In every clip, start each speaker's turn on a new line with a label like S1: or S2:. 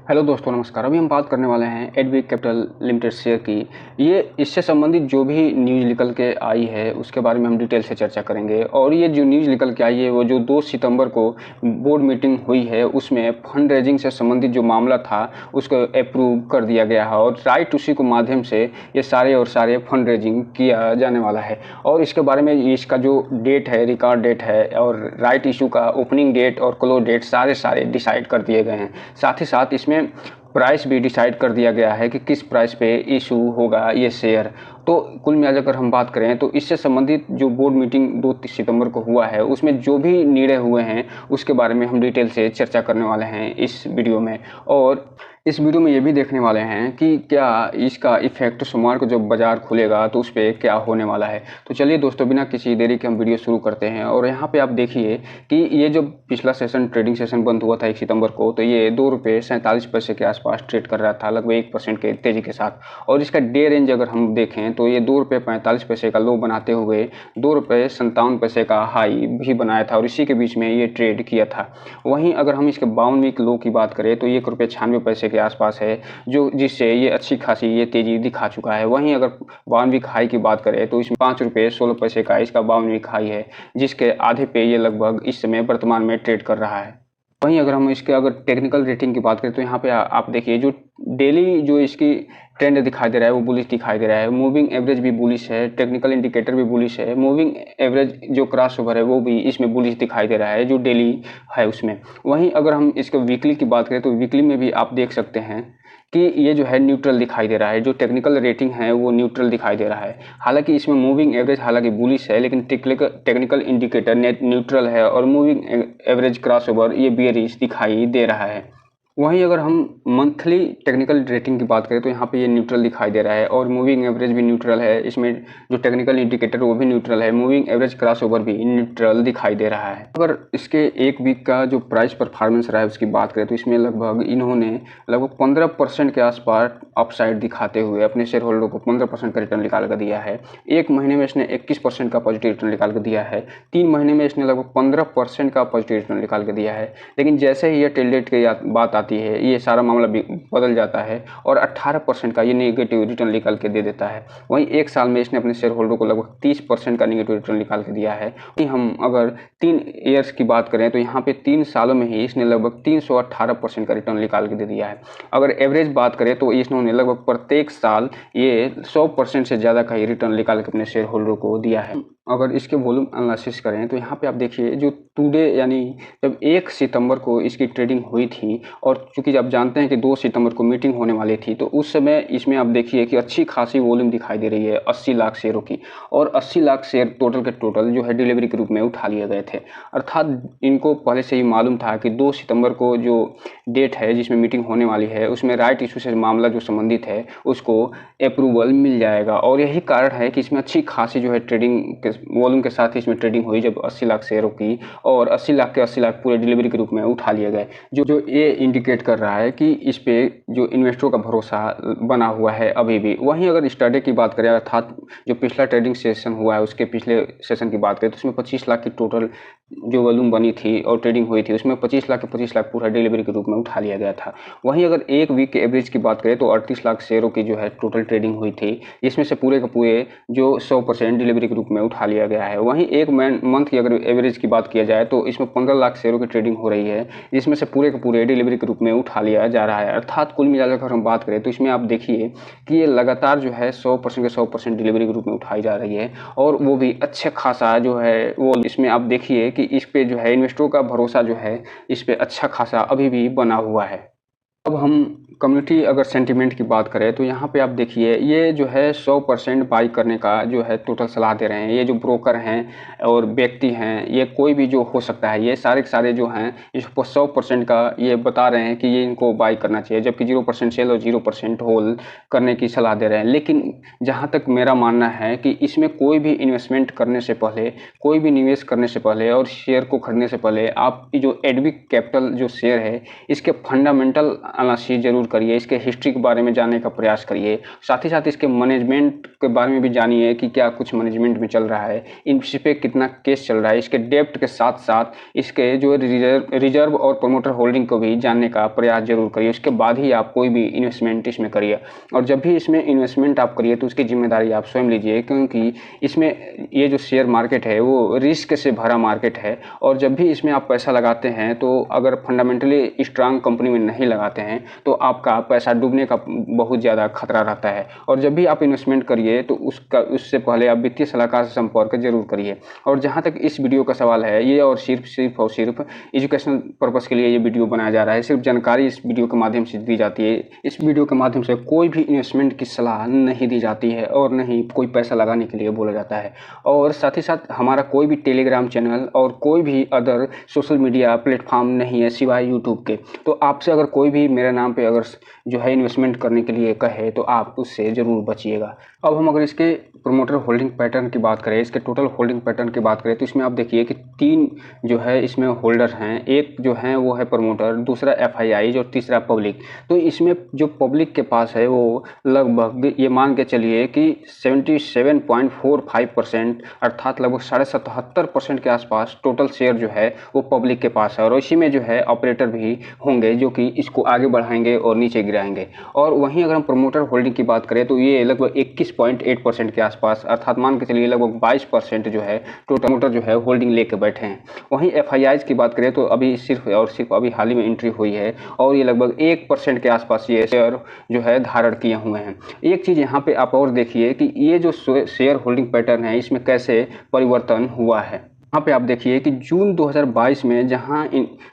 S1: Hello दोस्तों, नमस्कार। अभी हम बात करने वाले हैं एडविक कैपिटल लिमिटेड शेयर की। ये इससे संबंधित जो भी न्यूज़ निकल के आई है उसके बारे में हम डिटेल से चर्चा करेंगे। और ये जो न्यूज़ निकल के आई है वो जो 2 सितंबर को बोर्ड मीटिंग हुई है उसमें फंड रेजिंग से संबंधित जो मामला था उसको अप्रूव कर दिया गया है और राइट उसी के माध्यम से ये सारे फंड रेजिंग किया जाने वाला है। और इसके बारे में इसका जो डेट है, रिकॉर्ड डेट है और राइट इशू का ओपनिंग डेट और क्लोज डेट सारे डिसाइड कर दिए गए हैं। साथ ही साथ इसमें प्राइस भी डिसाइड कर दिया गया है कि किस प्राइस पे इशू होगा ये शेयर। तो कुल मिलाकर हम बात करें तो इससे संबंधित जो बोर्ड मीटिंग 2 सितंबर को हुआ है उसमें जो भी निर्णय हुए हैं उसके बारे में हम डिटेल से चर्चा करने वाले हैं इस वीडियो में। और इस वीडियो में ये भी देखने वाले हैं कि क्या इसका इफेक्ट सोमवार को जब बाजार खुलेगा तो उस पर क्या होने वाला है। तो चलिए दोस्तों, बिना किसी देरी के हम वीडियो शुरू करते हैं। और यहाँ पे आप देखिए कि ये जो पिछला सेशन ट्रेडिंग सेशन बंद हुआ था 1 सितंबर को, तो ये ₹2.47 के आसपास ट्रेड कर रहा था, लगभग 1% के तेजी के साथ। और इसका डे रेंज अगर हम देखें तो ये ₹2.45 का लो बनाते हुए ₹2.57 का हाई भी बनाया था और इसी के बीच में ये ट्रेड किया था। वहीं अगर हम इसके 52 वीक लो की बात करें तो ये ₹1.96 के आसपास है, जो जिससे ये अच्छी खासी ये तेजी दिखा चुका है। वहीं अगर 52 वीक हाई की बात करें तो इसमें ₹5.16 का इसका 52 वीक हाई है, जिसके आधे पे ये लगभग इस समय वर्तमान में ट्रेड कर रहा है। वहीं अगर हम इसके टेक्निकल रेटिंग की बात करें तो यहाँ पे आप देखिए जो डेली जो इसकी ट्रेंड दिखाई दे रहा है वो बुलिश दिखाई दे रहा है। मूविंग एवरेज भी बुलिश है, टेक्निकल इंडिकेटर भी बुलिश है, मूविंग एवरेज जो क्रॉस ओवर है वो भी इसमें बुलिश दिखाई दे रहा है जो डेली है उसमें। वहीं अगर हम इसके वीकली की बात करें तो वीकली में भी आप देख सकते हैं कि ये जो है न्यूट्रल दिखाई दे रहा है, जो टेक्निकल रेटिंग है वो न्यूट्रल दिखाई दे रहा है। हालांकि इसमें मूविंग एवरेज हालांकि बुलिश है, लेकिन टेक्निकल इंडिकेटर नेट न्यूट्रल है और मूविंग एवरेज क्रॉस ओवर ये बेयरिश दिखाई दे रहा है। वहीं अगर हम मंथली टेक्निकल रेटिंग की बात करें तो यहाँ पे ये न्यूट्रल दिखाई दे रहा है और मूविंग एवरेज भी न्यूट्रल है। इसमें जो टेक्निकल इंडिकेटर वो भी न्यूट्रल है, मूविंग एवरेज क्रॉस ओवर भी न्यूट्रल दिखाई दे रहा है। अगर इसके 1 वीक का जो प्राइस परफॉर्मेंस रहा है उसकी बात करें तो इसमें इन्होंने लगभग 15% के आसपास अपसाइड दिखाते हुए अपने शेयर होल्डर को 15% का रिटर्न निकाल कर दिया है। 1 महीने में इसने 21% का पॉजिटिव रिटर्न निकाल कर दिया है। 3 महीने में इसने लगभग 15% का पॉजिटिव रिटर्न निकाल कर दिया है। लेकिन जैसे ही ये टेल डेट की बात आती है ये सारा मामला बदल जाता है और 18% का ये नेगेटिव रिटर्न निकाल के दे देता है। वहीं 1 साल में इसने अपने शेयर होल्डर को लगभग 30% का नेगेटिव रिटर्न निकाल के दिया है। हम अगर 3 ईयर्स की बात करें तो यहाँ पे 3 सालों में ही इसने लगभग 318% का रिटर्न निकाल के दे दिया है। अगर एवरेज बात करें तो इन्होंने लगभग प्रत्येक साल ये 100% से ज़्यादा का ही रिटर्न निकाल के अपने शेयर होल्डर को दिया है। अगर इसके वॉल्यूम एनालिसिस करें तो यहाँ पे आप देखिए जो टुडे यानी जब 1 सितंबर को इसकी ट्रेडिंग हुई थी और चूंकि आप जानते हैं कि 2 सितंबर को मीटिंग होने वाली थी, तो उस समय इसमें आप देखिए कि अच्छी खासी वॉल्यूम दिखाई दे रही है 80 लाख शेयरों की। और 80 लाख शेयर टोटल के टोटल जो है डिलीवरी के रूप में उठा लिए गए थे। अर्थात इनको पहले से ही मालूम था कि 2 सितंबर को जो डेट है जिसमें मीटिंग होने वाली है उसमें राइट इशू से मामला जो संबंधित है उसको अप्रूवल मिल जाएगा। और यही कारण है कि इसमें अच्छी खासी जो है ट्रेडिंग के वॉल्यूम के साथ ही इसमें ट्रेडिंग हुई, जब 80 लाख शेयरों की और 80 लाख के 80 लाख पूरे डिलीवरी के रूप में उठा लिए गए, जो ये इंडिकेट कर रहा है कि इस पे जो इन्वेस्टरों का भरोसा बना हुआ है अभी भी। वहीं अगर स्टडी की बात करें अर्थात जो पिछला ट्रेडिंग सेशन हुआ है उसके पिछले सेशन की बात करें तो उसमें 25 लाख की टोटल जो वॉल्यूम बनी थी और ट्रेडिंग हुई थी उसमें 25 लाख के 25 लाख पूरा डिलीवरी के रूप में उठा लिया गया था। वहीं अगर 1 वीक के एवरेज की बात करें तो 38 लाख शेयरों की जो है टोटल ट्रेडिंग हुई थी, इसमें से पूरे के पूरे जो 100% डिलीवरी के रूप में उठा लिया गया है। वहीं 1 मंथ की अगर एवरेज की बात किया जाए तो इसमें 15 लाख शेयरों की ट्रेडिंग हो रही है, जिसमें से पूरे के पूरे डिलीवरी के रूप में उठा लिया जा रहा है। अर्थात कुल मिलाकर हम बात करें तो इसमें आप देखिए कि ये लगातार जो है 100% के 100% डिलीवरी के रूप में उठाई जा रही है और वो भी अच्छे खासा जो है वो इसमें आप देखिए कि इस पे जो है इन्वेस्टरों का भरोसा जो है इस पे अच्छा खासा अभी भी बना हुआ है। अब हम कम्युनिटी अगर सेंटीमेंट की बात करें तो यहाँ पे आप देखिए ये जो है 100% बाई करने का जो है टोटल सलाह दे रहे हैं। ये जो ब्रोकर हैं और व्यक्ति हैं, ये कोई भी जो हो सकता है, ये सारे के सारे जो हैं इसको 100% का ये बता रहे हैं कि ये इनको बाई करना चाहिए, जबकि 0% सेल और 0% होल्ड करने की सलाह दे रहे हैं। लेकिन जहाँ तक मेरा मानना है कि इसमें कोई भी इन्वेस्टमेंट करने से पहले, कोई भी निवेश करने से पहले और शेयर को खरीदने से पहले आप जो एडविक कैपिटल जो शेयर है इसके फंडामेंटल एनालिसिस जरूर करिए, इसके हिस्ट्री के बारे में जानने का प्रयास करिए, साथ ही साथ इसके मैनेजमेंट के बारे में भी जानिए कि क्या कुछ मैनेजमेंट में चल रहा है, इस पे कितना केस चल रहा है, इसके डेप्थ के साथ साथ इसके जो रिजर्व और प्रमोटर होल्डिंग को भी जानने का प्रयास जरूर करिए। उसके बाद ही आप कोई भी इन्वेस्टमेंट इसमें करिए। और जब भी इसमें इन्वेस्टमेंट आप करिए तो उसकी जिम्मेदारी आप स्वयं लीजिए, क्योंकि इसमें ये जो शेयर मार्केट है वो रिस्क से भरा मार्केट है। और जब भी इसमें आप पैसा लगाते हैं तो अगर फंडामेंटली स्ट्रांग कंपनी में नहीं लगाते हैं तो आपका पैसा डूबने का बहुत ज़्यादा खतरा रहता है। और जब भी आप इन्वेस्टमेंट करिए तो उससे पहले आप वित्तीय सलाहकार से संपर्क जरूर करिए। और जहाँ तक इस वीडियो का सवाल है, ये और सिर्फ एजुकेशनल पर्पज़ के लिए ये वीडियो बनाया जा रहा है, सिर्फ जानकारी इस वीडियो के माध्यम से दी जाती है। इस वीडियो के माध्यम से कोई भी इन्वेस्टमेंट की सलाह नहीं दी जाती है और नहीं कोई पैसा लगाने के लिए बोला जाता है। और साथ ही साथ हमारा कोई भी टेलीग्राम चैनल और कोई भी अदर सोशल मीडिया प्लेटफॉर्म नहीं है सिवाय यूट्यूब के। तो आपसे अगर कोई भी मेरे नाम पे अगर जो है इन्वेस्टमेंट करने के लिए कहे तो आप उससे ज़रूर बचिएगा। अब हम अगर इसके प्रोमोटर होल्डिंग पैटर्न की बात करें, इसके टोटल होल्डिंग पैटर्न की बात करें, तो इसमें आप देखिए कि 3 जो है इसमें होल्डर हैं। एक जो है वो है प्रमोटर, दूसरा FII और तीसरा पब्लिक। तो इसमें जो पब्लिक के पास है वो लगभग ये मान के चलिए कि 77.45% अर्थात लगभग 77.5% के आसपास टोटल शेयर जो है वो पब्लिक के पास है। और इसी में जो है ऑपरेटर भी होंगे जो कि इसको आगे बढ़ाएंगे और नीचे गिराएंगे। और वहीं अगर हम प्रमोटर होल्डिंग की बात करें तो ये लगभग 21.8% के आसपास अर्थात मान के चलिए लगभग 22% जो है टोटल प्रमोटर जो है होल्डिंग लेके बैठे हैं। वहीं FIIs की बात करें तो अभी सिर्फ अभी हाल ही में एंट्री हुई है और ये लगभग 1% के आसपास ये शेयर जो है धारण किए हुए हैं। एक चीज़ यहाँ पे आप और देखिए कि ये जो शेयर होल्डिंग पैटर्न है इसमें कैसे परिवर्तन हुआ है। यहाँ पे आप देखिए कि जून 2022 में जहाँ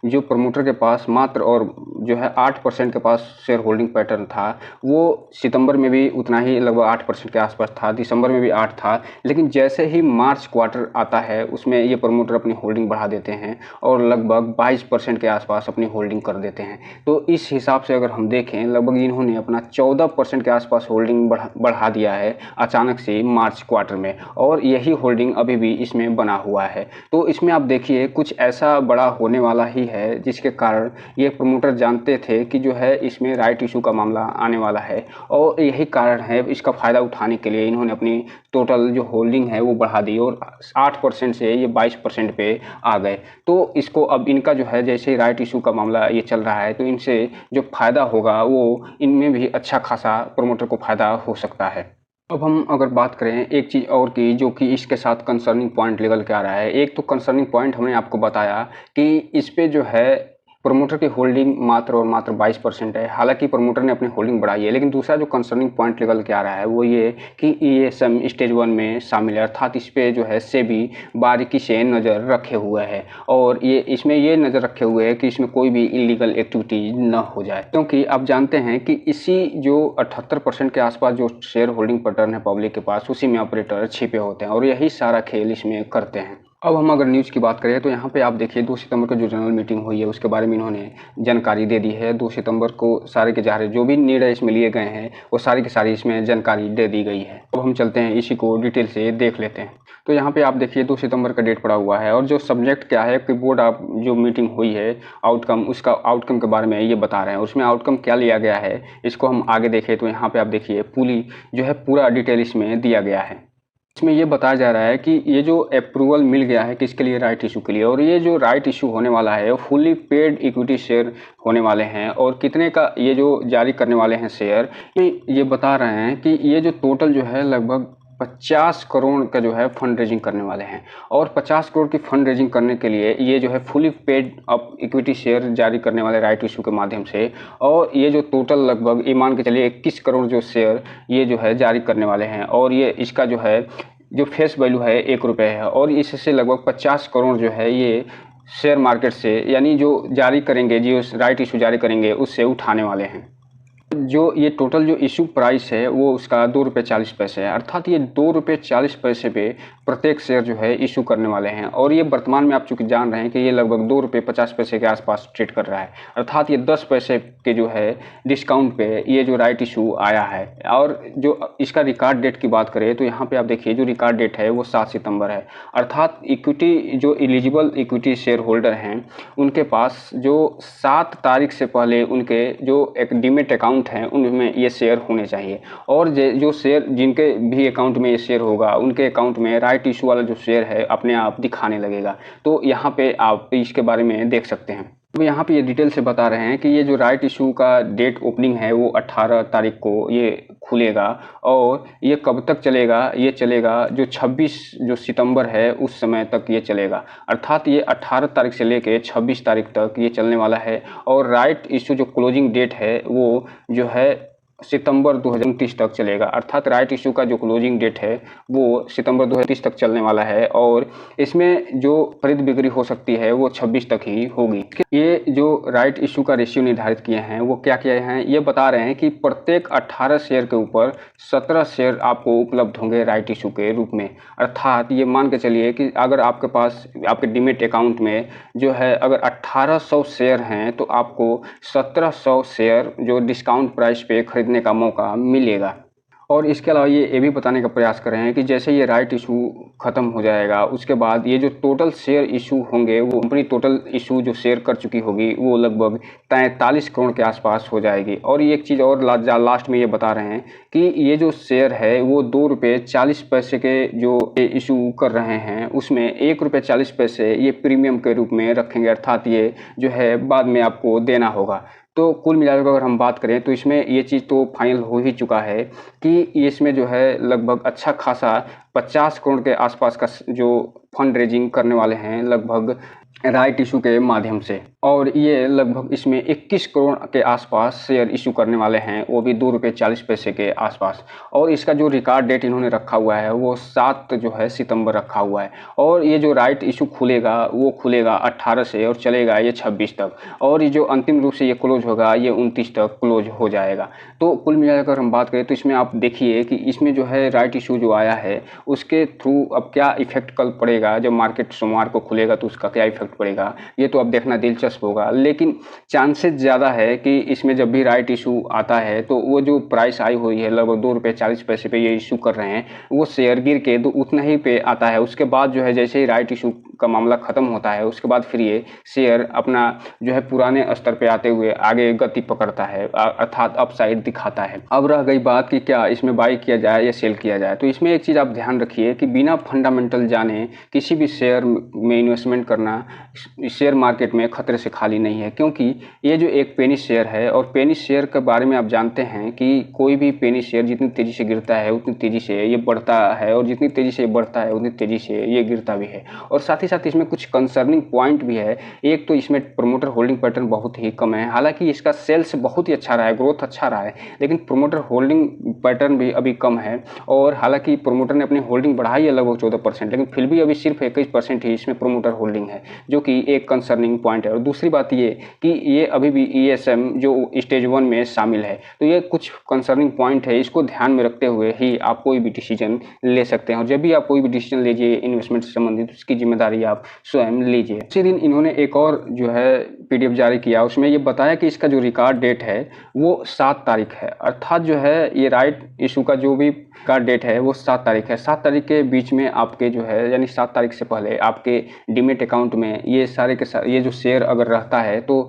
S1: जो प्रमोटर के पास मात्र और जो है 8% के पास शेयर होल्डिंग पैटर्न था, वो सितंबर में भी उतना ही लगभग 8% के आसपास था, दिसंबर में भी 8 था। लेकिन जैसे ही मार्च क्वार्टर आता है उसमें ये प्रमोटर अपनी होल्डिंग बढ़ा देते हैं और लगभग 22% के आसपास अपनी होल्डिंग कर देते हैं। तो इस हिसाब से अगर हम देखें लगभग इन्होंने अपना 14% के आसपास होल्डिंग बढ़ा दिया है अचानक से मार्च क्वार्टर में, और यही होल्डिंग अभी भी इसमें बना हुआ है। तो इसमें आप देखिए कुछ ऐसा बड़ा होने वाला ही है जिसके कारण ये प्रमोटर जानते थे कि जो है इसमें राइट इशू का मामला आने वाला है, और यही कारण है इसका फ़ायदा उठाने के लिए इन्होंने अपनी टोटल जो होल्डिंग है वो बढ़ा दी और 8% से ये 22% पे आ गए। तो इसको अब इनका जो है जैसे राइट इशू का मामला ये चल रहा है तो इनसे जो फ़ायदा होगा वो इनमें भी अच्छा खासा प्रमोटर को फ़ायदा हो सकता है। अब हम अगर बात करें एक चीज़ और की जो कि इसके साथ कंसर्निंग पॉइंट निकल के आ रहा है। एक तो कंसर्निंग पॉइंट हमने आपको बताया कि इस पे जो है प्रमोटर की होल्डिंग मात्र और मात्र 22% है। हालांकि प्रमोटर ने अपनी होल्डिंग बढ़ाई है, लेकिन दूसरा जो कंसर्निंग पॉइंट निकल के आ रहा है वो ये कि ये स्टेज 1 में शामिल है, अर्थात इस पे जो है सेबी बारीकी से नज़र रखे हुए है और ये इसमें ये नज़र रखे हुए है कि इसमें कोई भी इलीगल एक्टिविटी न हो जाए। क्योंकि आप जानते हैं कि इसी जो 78% के आसपास जो शेयर होल्डिंग पैटर्न है पब्लिक के पास, उसी में ऑपरेटर छिपे होते हैं और यही सारा खेल इसमें करते हैं। अब हम अगर न्यूज़ की बात करें तो यहाँ पे आप देखिए 2 सितंबर को जो जनरल मीटिंग हुई है उसके बारे में इन्होंने जानकारी दे दी है। 2 सितंबर को सारे के सारे जो भी निर्णय इसमें लिए गए हैं वो सारी की सारी इसमें जानकारी दे दी गई है। अब हम चलते हैं इसी को डिटेल से देख लेते हैं। तो यहाँ पे आप देखिए 2 सितंबर का डेट पड़ा हुआ है और जो सब्जेक्ट क्या है कि बोर्ड ऑफ जो मीटिंग हुई है आउटकम, उसका आउटकम के बारे में ये बता रहे हैं। उसमें आउटकम क्या लिया गया है इसको हम आगे देखें तो यहाँ पे आप देखिए पूरा डिटेल इसमें दिया गया है। इसमें ये बताया जा रहा है कि ये जो अप्रूवल मिल गया है किसके लिए, राइट इशू के लिए, और ये जो राइट इशू होने वाला है वो फुली पेड इक्विटी शेयर होने वाले हैं। और कितने का ये जो जारी करने वाले हैं शेयर, ये बता रहे हैं कि ये जो टोटल जो है लगभग 50 करोड़ का जो है फंड रेजिंग करने वाले हैं। और 50 करोड़ की फंड रेजिंग करने के लिए ये जो है fully paid up equity share जारी करने वाले राइट इशू के माध्यम से, और ये जो टोटल लगभग ये मान के चलिए 21 करोड़ जो शेयर ये जो है जारी करने वाले हैं। और ये इसका जो है जो फेस वैल्यू है 1 रुपये है और इससे लगभग 50 करोड़ जो है ये शेयर मार्केट से, यानी जो जारी करेंगे जो राइट इशू जारी करेंगे उससे उठाने वाले हैं। जो ये टोटल जो इशू प्राइस है वो उसका ₹2.40 है, अर्थात ये ₹2.40 पे प्रत्येक शेयर जो है इशू करने वाले हैं। और ये वर्तमान में आप चूँकि जान रहे हैं कि ये लगभग ₹2.50 के आसपास ट्रेड कर रहा है, अर्थात ये 10 पैसे के जो है डिस्काउंट पे ये जो राइट इशू आया है। और जो इसका रिकॉर्ड डेट की बात करें तो यहाँ पे आप देखिए जो रिकॉर्ड डेट है वो 7 सितंबर है, अर्थात इक्विटी जो एलिजिबल इक्विटी शेयर होल्डर हैं उनके पास जो 7 तारीख से पहले उनके जो एक डीमेट अकाउंट हैं उनमें ये शेयर होने चाहिए। और जो शेयर जिनके भी अकाउंट में ये शेयर होगा उनके अकाउंट में राइट इशू वाला जो शेयर है अपने आप दिखाने लगेगा। तो यहाँ पे आप इसके बारे में देख सकते हैं। तो यहाँ पे ये डिटेल से बता रहे हैं कि ये जो राइट इशू का डेट ओपनिंग है वो 18 तारीख को ये खुलेगा और ये कब तक चलेगा, ये चलेगा जो 26 जो सितंबर है उस समय तक ये चलेगा, अर्थात ये 18 तारीख से लेके 26 तारीख तक ये चलने वाला है। और राइट इशू जो क्लोजिंग डेट है वो जो है सितंबर 2029 तक चलेगा, अर्थात राइट इशू का जो क्लोजिंग डेट है वो सितंबर 2030 तक चलने वाला है। और इसमें जो खरीद बिक्री हो सकती है वो 26 तक ही होगी। ये जो राइट इशू का रेशियो निर्धारित किए हैं वो क्या किए हैं, ये बता रहे हैं कि प्रत्येक 18 शेयर के ऊपर 17 शेयर आपको उपलब्ध होंगे राइट इशू के रूप में। अर्थात ये मान के चलिए कि अगर आपके पास आपके डीमेट अकाउंट में जो है अगर 1800 शेयर हैं तो आपको 1700 शेयर जो डिस्काउंट प्राइस पे खरीदने का मौका मिलेगा। और इसके अलावा ये भी बताने का प्रयास कर रहे हैं कि जैसे ये राइट इशू ख़त्म हो जाएगा उसके बाद ये जो टोटल शेयर इशू होंगे वो कंपनी टोटल इशू जो शेयर कर चुकी होगी वो लगभग 43 करोड़ के आसपास हो जाएगी। और ये एक चीज़ और लास्ट में ये बता रहे हैं कि ये जो शेयर है वो ₹2.40 के जो इशू कर रहे हैं उसमें ₹1.40 ये प्रीमियम के रूप में रखेंगे, अर्थात ये जो है बाद में आपको देना होगा। तो कुल मिलाकर अगर हम बात करें तो इसमें ये चीज़ तो फाइनल हो ही चुका है कि इसमें जो है लगभग अच्छा खासा 50 करोड़ के आसपास का जो फंड रेजिंग करने वाले हैं लगभग राइट इशू के माध्यम से। और ये लगभग इसमें 21 करोड़ के आसपास शेयर इशू करने वाले हैं, वो भी ₹2.40 के आसपास। और इसका जो रिकॉर्ड डेट इन्होंने रखा हुआ है वो 7 जो है सितंबर रखा हुआ है। और ये जो राइट इशू खुलेगा वो खुलेगा 18 से और चलेगा ये 26 तक। और ये जो अंतिम रूप से ये क्लोज होगा ये 29 तक क्लोज हो जाएगा। तो कुल मिलाकर हम बात करें तो इसमें आप देखिए कि इसमें जो है राइट इशू जो आया है उसके थ्रू अब क्या इफेक्ट कल पड़ेगा, जब मार्केट सोमवार को खुलेगा तो उसका क्या इफेक्ट पड़ेगा ये तो अब देखना दिलचस्प होगा। लेकिन चांसेस ज़्यादा है कि इसमें जब भी राइट इशू आता है तो वो जो प्राइस आई हुई है लगभग ₹2.40 पे ये इशू कर रहे हैं वो शेयर गिर के तो उतना ही पे आता है। उसके बाद जो है जैसे ही राइट इशू का मामला ख़त्म होता है उसके बाद फिर ये शेयर अपना जो है पुराने स्तर पे आते हुए आगे गति पकड़ता है, अर्थात अपसाइड दिखाता है। अब रह गई बात कि क्या इसमें बाई किया जाए या सेल किया जाए, तो इसमें एक चीज़ आप ध्यान रखिए कि बिना फंडामेंटल जाने किसी भी शेयर में इन्वेस्टमेंट करना शेयर मार्केट में खतरे से खाली नहीं है। क्योंकि ये जो एक पेनी शेयर है और पेनी शेयर के बारे में आप जानते हैं कि कोई भी पेनी शेयर जितनी तेज़ी से गिरता है उतनी तेज़ी से ये बढ़ता है और जितनी तेज़ी से बढ़ता है उतनी तेज़ी से ये गिरता भी है। और साथ ही साथ इसमें कुछ कंसर्निंग पॉइंट भी है। एक तो इसमें प्रोमोटर होल्डिंग पैटर्न बहुत ही कम है, हालांकि इसका सेल्स बहुत ही अच्छा रहा है, ग्रोथ अच्छा रहा है, लेकिन प्रोमोटर होल्डिंग पैटर्न भी अभी कम है। और हालांकि प्रोमोटर ने अपनी होल्डिंग बढ़ाई है लगभग 14%, लेकिन फिर भी अभी सिर्फ 21% ही इसमें प्रोमोटर होल्डिंग है, जो कि एक कंसर्निंग पॉइंट है। और दूसरी बात ये कि ये अभी भी ESM जो स्टेज 1 में शामिल है, तो ये कुछ कंसर्निंग पॉइंट है, इसको ध्यान में रखते हुए ही आप कोई भी डिसीजन ले सकते हैं। और जब भी आप कोई भी डिसीजन लीजिए इन्वेस्टमेंट से संबंधित उसकी जिम्मेदारी आप स्वयं लीजिए। इसी दिन इन्होंने एक और जो है PDF जारी किया, उसमें ये बताया कि इसका जो रिकॉर्ड डेट है वो 7 तारीख है, अर्थात जो है ये राइट इशू का जो भी रिकॉर्ड डेट है वो 7 तारीख है। 7 तारीख के बीच में आपके जो है यानी 7 तारीख से पहले आपके डीमेट अकाउंट में ये सारे के सारे ये जो शेयर अगर रहता है तो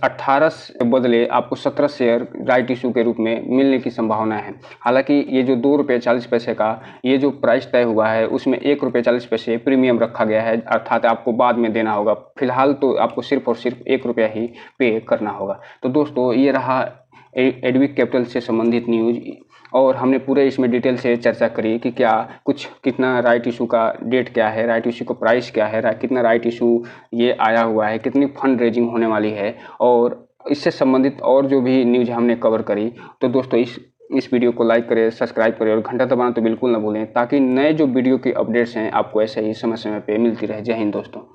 S1: 18 के बदले आपको 17 शेयर राइट इशू के रूप में मिलने की संभावना है। हालांकि ये जो ₹2.40 का ये जो प्राइस तय हुआ है उसमें ₹1.40 प्रीमियम रखा गया है, अर्थात आपको बाद में देना होगा। फिलहाल तो आपको सिर्फ और सिर्फ ₹1 ही पे करना होगा। तो दोस्तों ये रहा एडविक कैपिटल से संबंधित न्यूज़, और हमने पूरे इसमें डिटेल से चर्चा करी कि क्या कितना राइट इशू का डेट क्या है, राइट इशू का प्राइस क्या है, कितना राइट इशू ये आया हुआ है, कितनी फंड रेजिंग होने वाली है, और इससे संबंधित और जो भी न्यूज़ हमने कवर करी। तो दोस्तों इस वीडियो को लाइक करें, सब्सक्राइब करें और घंटा दबाना तो बिल्कुल ना भूलें, ताकि नए जो वीडियो की अपडेट्स हैं आपको ऐसे ही समय समय पे मिलती रहे। जय हिंद दोस्तों।